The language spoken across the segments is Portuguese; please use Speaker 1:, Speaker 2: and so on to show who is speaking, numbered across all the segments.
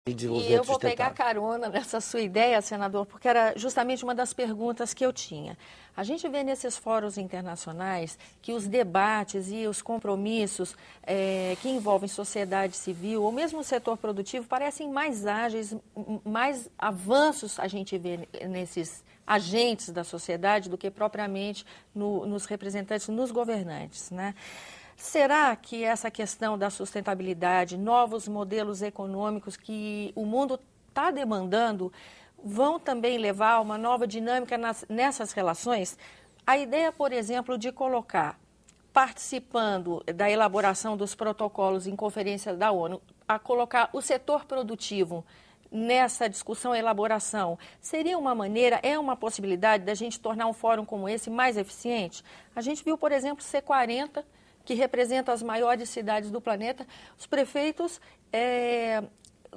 Speaker 1: E eu vou pegar carona nessa sua ideia, senador, porque era justamente uma das perguntas que eu tinha. A gente vê nesses fóruns internacionais que os debates e os compromissos que envolvem sociedade civil ou mesmo o setor produtivo parecem mais ágeis, mais avanços a gente vê nesses agentes da sociedade do que propriamente nos representantes, nos governantes, né? Será que essa questão da sustentabilidade, novos modelos econômicos que o mundo está demandando, vão também levar a uma nova dinâmica nessas relações? A ideia, por exemplo, de colocar, participando da elaboração dos protocolos em conferência da ONU, a colocar o setor produtivo nessa discussão e elaboração, seria uma maneira, é uma possibilidade da gente tornar um fórum como esse mais eficiente? A gente viu, por exemplo, o C40, que representa as maiores cidades do planeta, os prefeitos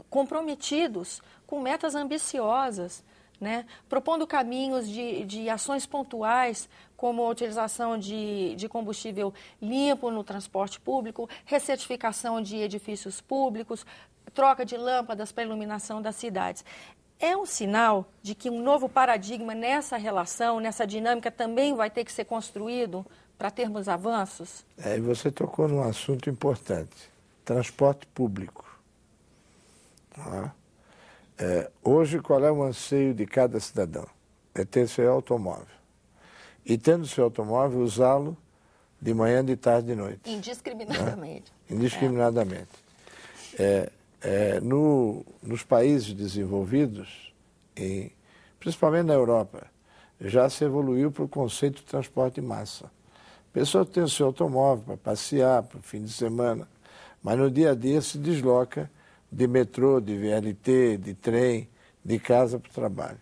Speaker 1: comprometidos com metas ambiciosas, né? Propondo caminhos de ações pontuais, como a utilização de combustível limpo no transporte público, recertificação de edifícios públicos, troca de lâmpadas para a iluminação das cidades. É um sinal de que um novo paradigma nessa relação, nessa dinâmica, também vai ter que ser construído para termos avanços?
Speaker 2: E você tocou num assunto importante, transporte público. Hoje, qual é o anseio de cada cidadão? É ter seu automóvel. E tendo seu automóvel, usá-lo de manhã, de tarde, de noite.
Speaker 1: Indiscriminadamente.
Speaker 2: Indiscriminadamente. Nos países desenvolvidos, principalmente na Europa, já se evoluiu para o conceito de transporte em massa. A pessoa tem o seu automóvel para passear, para o fim de semana, mas no dia a dia se desloca de metrô, de VLT, de trem, de casa para o trabalho.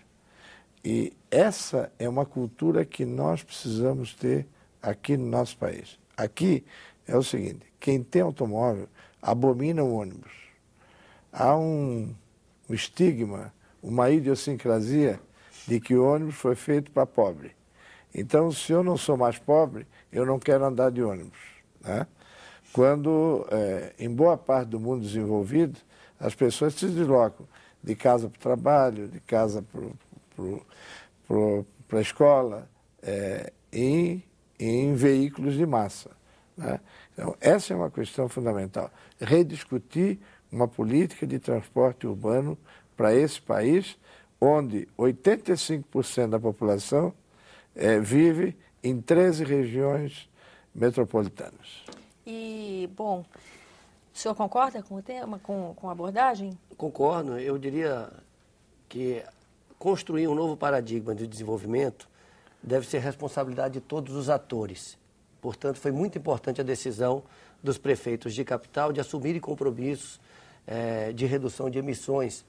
Speaker 2: E essa é uma cultura que nós precisamos ter aqui no nosso país. Aqui é o seguinte, quem tem automóvel abomina o ônibus. Há um estigma, uma idiosincrasia de que o ônibus foi feito para pobre. Então, se eu não sou mais pobre, eu não quero andar de ônibus, né? Quando, em boa parte do mundo desenvolvido, as pessoas se deslocam de casa para o trabalho, de casa para a escola, em veículos de massa, né? Então, essa é uma questão fundamental. Rediscutir uma política de transporte urbano para esse país, onde 85% da população vive em 13 regiões metropolitanas.
Speaker 1: E, bom, o senhor concorda com o tema, com a abordagem?
Speaker 3: Concordo. Eu diria que construir um novo paradigma de desenvolvimento deve ser responsabilidade de todos os atores. Portanto, foi muito importante a decisão dos prefeitos de capital de assumirem compromissos de redução de emissões,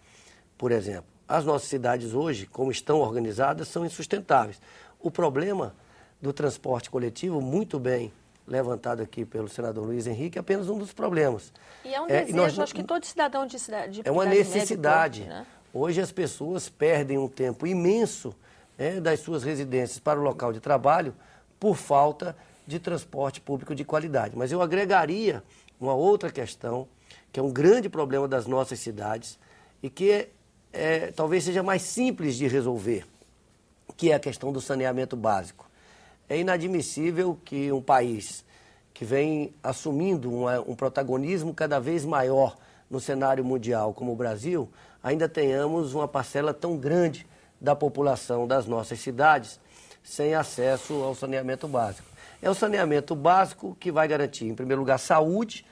Speaker 3: por exemplo. As nossas cidades hoje, como estão organizadas, são insustentáveis. O problema do transporte coletivo, muito bem levantado aqui pelo senador Luiz Henrique, é apenas um dos problemas.
Speaker 1: E é um desejo, acho que todo cidadão de cidade...
Speaker 3: É uma necessidade.
Speaker 1: Médio, né?
Speaker 3: Hoje as pessoas perdem um tempo imenso das suas residências para o local de trabalho por falta de transporte público de qualidade. Mas eu agregaria uma outra questão, que é um grande problema das nossas cidades e que talvez seja mais simples de resolver, que é a questão do saneamento básico. É inadmissível que um país que vem assumindo um protagonismo cada vez maior no cenário mundial, como o Brasil, ainda tenhamos uma parcela tão grande da população das nossas cidades sem acesso ao saneamento básico. É o saneamento básico que vai garantir, em primeiro lugar, saúde,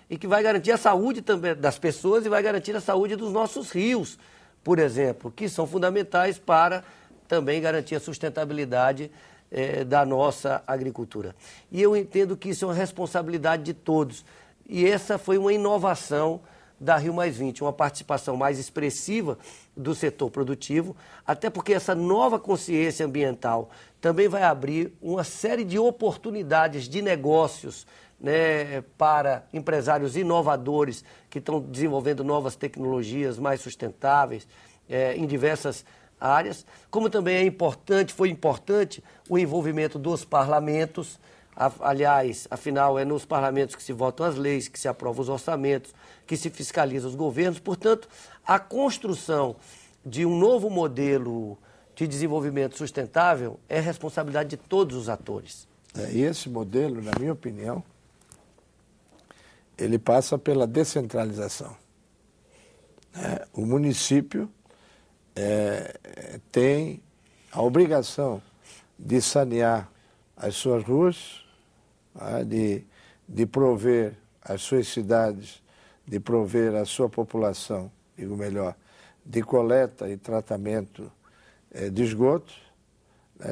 Speaker 3: e que vai garantir a saúde também das pessoas e vai garantir a saúde dos nossos rios, por exemplo, que são fundamentais para também garantir a sustentabilidade da nossa agricultura. E eu entendo que isso é uma responsabilidade de todos. E essa foi uma inovação da Rio+20, uma participação mais expressiva do setor produtivo, até porque essa nova consciência ambiental também vai abrir uma série de oportunidades de negócios, né, para empresários inovadores que estão desenvolvendo novas tecnologias mais sustentáveis em diversas áreas, como também foi importante o envolvimento dos parlamentos Aliás, afinal, é nos parlamentos que se votam as leis, que se aprovam os orçamentos, que se fiscalizam os governos. Portanto, a construção de um novo modelo de desenvolvimento sustentável é responsabilidade de todos os atores.
Speaker 2: E esse modelo, na minha opinião, ele passa pela descentralização. O município tem a obrigação de sanear as suas ruas, de prover as suas cidades, de prover a sua população, digo melhor, de coleta e tratamento de esgoto,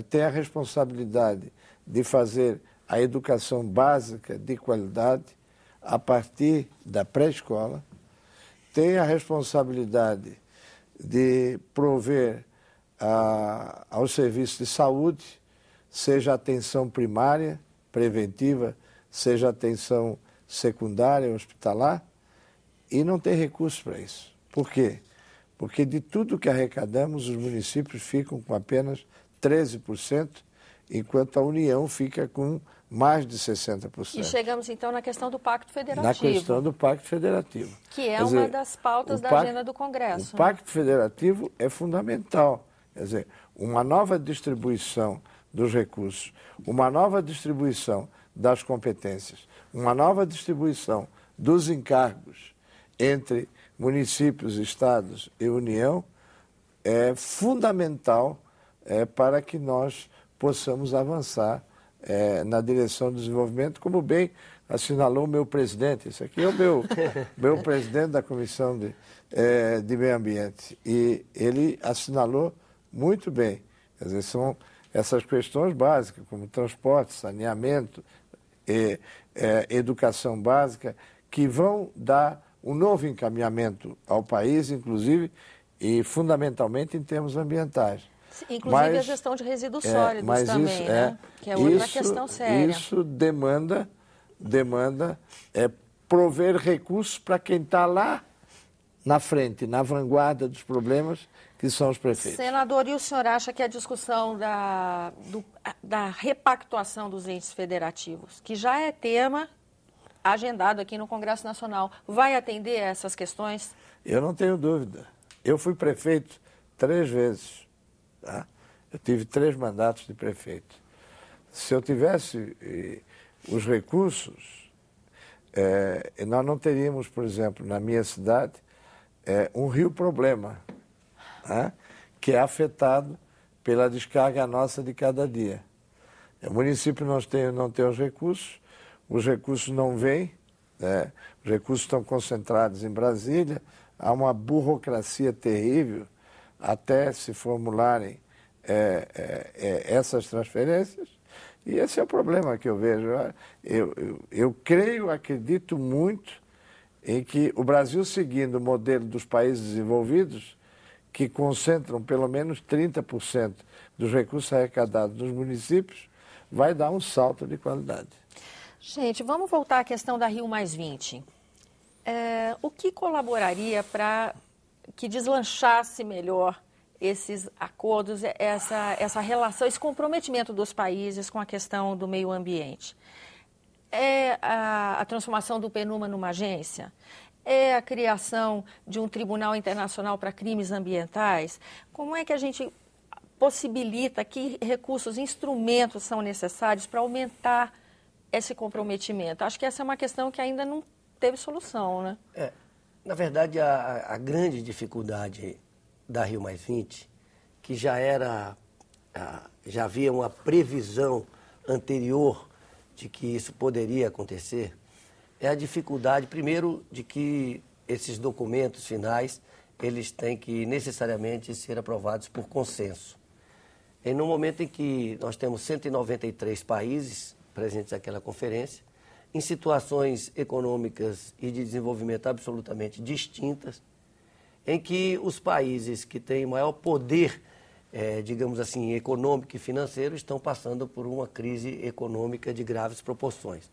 Speaker 2: tem a responsabilidade de fazer a educação básica de qualidade a partir da pré-escola, tem a responsabilidade de prover aos serviços de saúde, seja atenção primária, preventiva, seja atenção secundária, hospitalar, e não tem recursos para isso. Por quê? Porque de tudo que arrecadamos, os municípios ficam com apenas 13%, enquanto a União fica com mais de 60%.
Speaker 1: E chegamos, então, na questão do Pacto Federativo.
Speaker 2: Na questão do Pacto Federativo.
Speaker 1: Que é uma das pautas da agenda do Congresso.
Speaker 2: O Pacto Federativo é fundamental. Quer dizer, uma nova distribuição dos recursos, uma nova distribuição das competências, uma nova distribuição dos encargos entre municípios, estados e União é fundamental para que nós possamos avançar na direção do desenvolvimento, como bem assinalou o meu presidente. Esse aqui é o meu presidente da Comissão de Meio Ambiente. E ele assinalou muito bem. Quer dizer, são essas questões básicas, como transporte, saneamento, educação básica, que vão dar um novo encaminhamento ao país, inclusive, e fundamentalmente em termos ambientais.
Speaker 1: Inclusive a gestão de resíduos sólidos também, né? Que é outra questão séria.
Speaker 2: Isso demanda prover recursos para quem está lá na frente, na vanguarda dos problemas, que são os prefeitos.
Speaker 1: Senador, e o senhor acha que a discussão da repactuação dos entes federativos, que já é tema agendado aqui no Congresso Nacional, vai atender a essas questões?
Speaker 2: Eu não tenho dúvida. Eu fui prefeito 3 vezes. Tá? Eu tive 3 mandatos de prefeito. Se eu tivesse os recursos, nós não teríamos, por exemplo, na minha cidade, um rio problema, tá? Que é afetado pela descarga nossa de cada dia. O município não tem os recursos não vêm, os recursos estão concentrados em Brasília, há uma burocracia terrível até se formularem essas transferências, e esse é o problema que eu vejo. Eu acredito muito em que o Brasil, seguindo o modelo dos países desenvolvidos, que concentram pelo menos 30% dos recursos arrecadados nos municípios, vai dar um salto de qualidade.
Speaker 1: Gente, vamos voltar à questão da Rio+20. O que colaboraria para que deslanchasse melhor esses acordos, essa relação, esse comprometimento dos países com a questão do meio ambiente? É a transformação do PNUMA numa agência? É a criação de um tribunal internacional para crimes ambientais? Como é que a gente possibilita, que recursos, instrumentos são necessários para aumentar esse comprometimento? Acho que essa é uma questão que ainda não teve solução, né?
Speaker 3: Na verdade, a grande dificuldade da Rio+20, que já havia uma previsão anterior de que isso poderia acontecer, é a dificuldade, primeiro, de que esses documentos finais, eles têm que necessariamente ser aprovados por consenso. E no momento em que nós temos 193 países presentes naquela conferência, em situações econômicas e de desenvolvimento absolutamente distintas, em que os países que têm maior poder, digamos assim, econômico e financeiro, estão passando por uma crise econômica de graves proporções.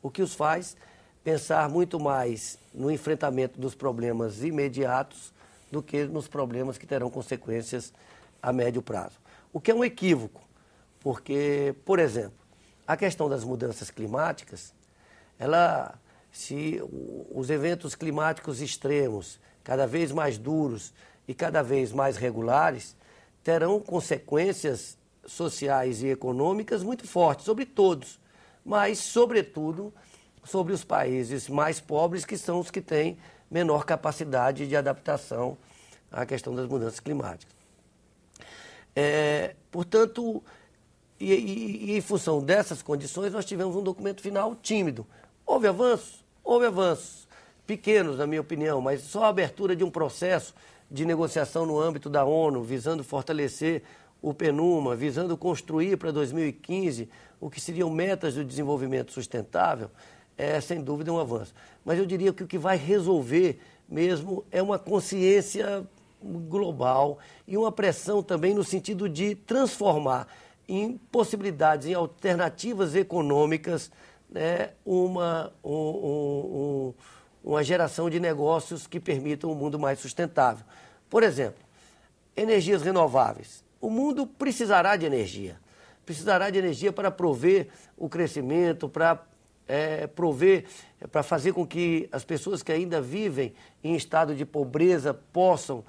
Speaker 3: O que os faz pensar muito mais no enfrentamento dos problemas imediatos do que nos problemas que terão consequências a médio prazo. O que é um equívoco, porque, por exemplo, a questão das mudanças climáticas, se os eventos climáticos extremos, cada vez mais duros e cada vez mais regulares, terão consequências sociais e econômicas muito fortes sobre todos, mas, sobretudo, sobre os países mais pobres, que são os que têm menor capacidade de adaptação à questão das mudanças climáticas. Portanto, em função dessas condições, nós tivemos um documento final tímido. Houve avanços, pequenos, na minha opinião, mas só a abertura de um processo de negociação no âmbito da ONU, visando fortalecer o PNUMA, visando construir para 2015 o que seriam metas do desenvolvimento sustentável, é sem dúvida um avanço. Mas eu diria que o que vai resolver mesmo é uma consciência global e uma pressão também no sentido de transformar em possibilidades, em alternativas econômicas, né, uma geração de negócios que permitam um mundo mais sustentável. Por exemplo, energias renováveis. O mundo precisará de energia. Precisará de energia para prover o crescimento, para fazer com que as pessoas que ainda vivem em estado de pobreza possam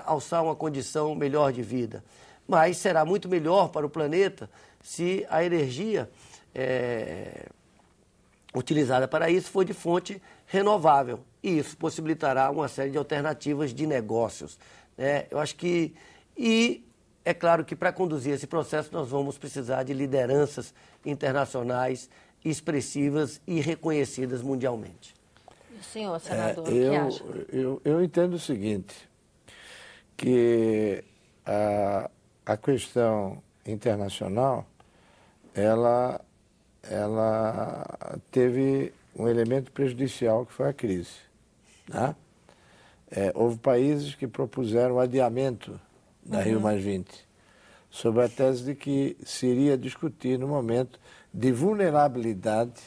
Speaker 3: alçar uma condição melhor de vida. Mas será muito melhor para o planeta se a energia utilizada para isso for de fonte renovável. E isso possibilitará uma série de alternativas de negócios, né? Eu acho que... E é claro que para conduzir esse processo nós vamos precisar de lideranças internacionais expressivas e reconhecidas mundialmente.
Speaker 1: E o senhor, senador, o que acha?
Speaker 2: Eu entendo o seguinte, que a questão internacional, ela teve um elemento prejudicial, que foi a crise, né? Houve países que propuseram o adiamento da Rio+20, sob a tese de que se iria discutir no momento de vulnerabilidade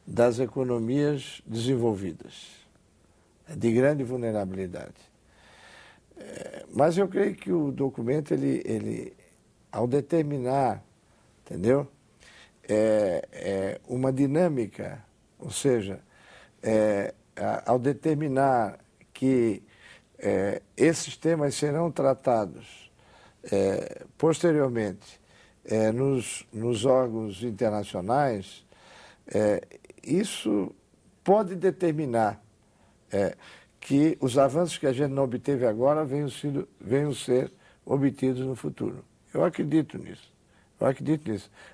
Speaker 2: das economias desenvolvidas, de grande vulnerabilidade. Mas eu creio que o documento, ele ao determinar, entendeu? Uma dinâmica, ou seja, ao determinar que esses temas serão tratados posteriormente nos órgãos internacionais, isso pode determinar que os avanços que a gente não obteve agora venham ser obtidos no futuro. Eu acredito nisso.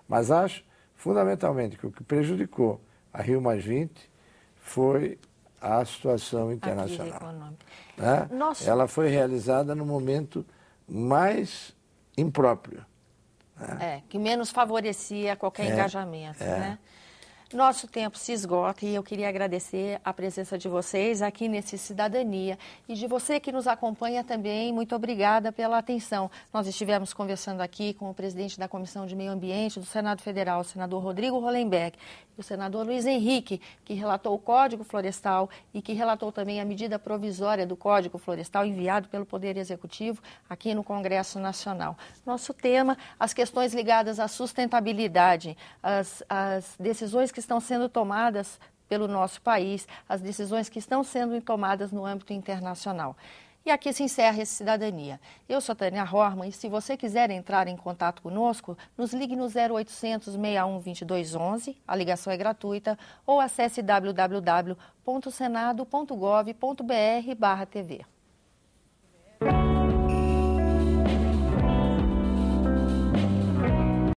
Speaker 2: Mas acho, fundamentalmente, que o que prejudicou a Rio+20 foi a situação internacional. Né? Ela foi realizada no momento mais impróprio. Né?
Speaker 1: Que menos favorecia qualquer engajamento. Né? Nosso tempo se esgota e eu queria agradecer a presença de vocês aqui nesse Cidadania e de você que nos acompanha também. Muito obrigada pela atenção. Nós estivemos conversando aqui com o presidente da Comissão de Meio Ambiente do Senado Federal, o senador Rodrigo Hollenberg, e o senador Luiz Henrique, que relatou o Código Florestal e que relatou também a medida provisória do Código Florestal enviado pelo Poder Executivo aqui no Congresso Nacional. Nosso tema, as questões ligadas à sustentabilidade, as decisões que estão sendo tomadas pelo nosso país, as decisões que estão sendo tomadas no âmbito internacional. E aqui se encerra esse Cidadania. Eu sou Tânia Horman e se você quiser entrar em contato conosco, nos ligue no 0800 61 2211, a ligação é gratuita, ou acesse www.senado.gov.br/TV.